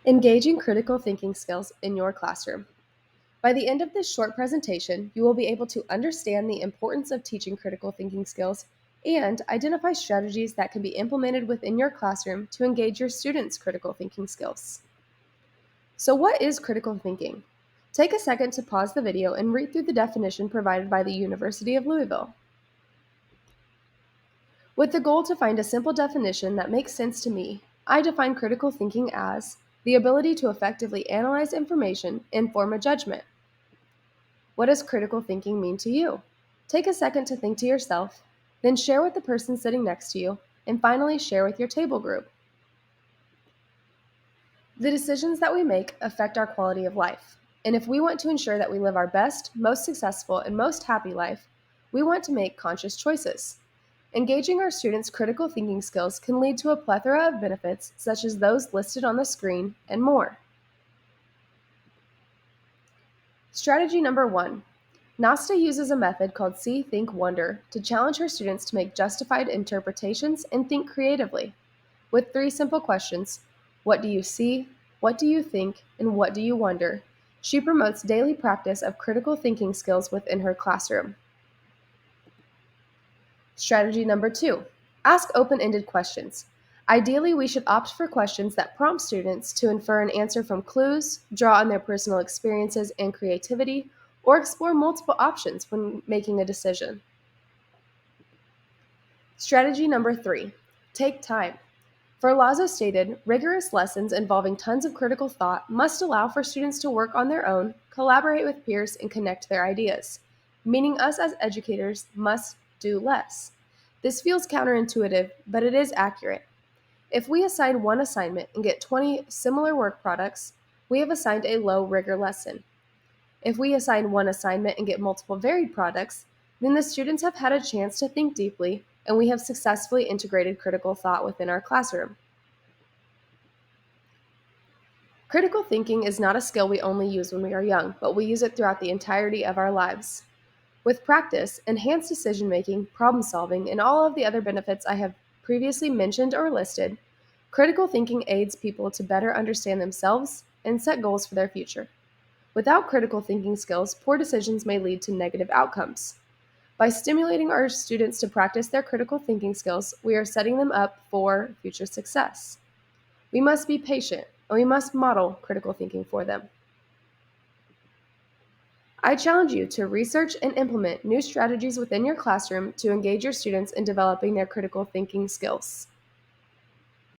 Engaging critical thinking skills in your classroom. By the end of this short presentation, you will be able to understand the importance of teaching critical thinking skills and identify strategies that can be implemented within your classroom to engage your students' critical thinking skills. So, what is critical thinking? Take a second to pause the video and read through the definition provided by the University of Louisville. With the goal to find a simple definition that makes sense to me, I define critical thinking as the ability to effectively analyze information and form a judgment. What does critical thinking mean to you? Take a second to think to yourself, then share with the person sitting next to you, and finally share with your table group. The decisions that we make affect our quality of life, and if we want to ensure that we live our best, most successful, and most happy life, we want to make conscious choices. Engaging our students' critical thinking skills can lead to a plethora of benefits, such as those listed on the screen, and more. Strategy number 1. Nasta uses a method called See, Think, Wonder to challenge her students to make justified interpretations and think creatively. With 3 simple questions: what do you see, what do you think, and what do you wonder? She promotes daily practice of critical thinking skills within her classroom. Strategy number 2. Ask open-ended questions. Ideally, we should opt for questions that prompt students to infer an answer from clues, draw on their personal experiences and creativity, or explore multiple options when making a decision. Strategy number 3. Take time. For Lazo stated, rigorous lessons involving tons of critical thought must allow for students to work on their own, collaborate with peers, and connect their ideas, meaning us as educators must do less. This feels counterintuitive, but it is accurate. If we assign one assignment and get 20 similar work products, we have assigned a low rigor lesson. If we assign one assignment and get multiple varied products, then the students have had a chance to think deeply, and we have successfully integrated critical thought within our classroom. Critical thinking is not a skill we only use when we are young, but we use it throughout the entirety of our lives. With practice, enhanced decision making, problem solving, and all of the other benefits I have previously mentioned or listed, critical thinking aids people to better understand themselves and set goals for their future. Without critical thinking skills, poor decisions may lead to negative outcomes. By stimulating our students to practice their critical thinking skills, we are setting them up for future success. We must be patient, and we must model critical thinking for them. I challenge you to research and implement new strategies within your classroom to engage your students in developing their critical thinking skills.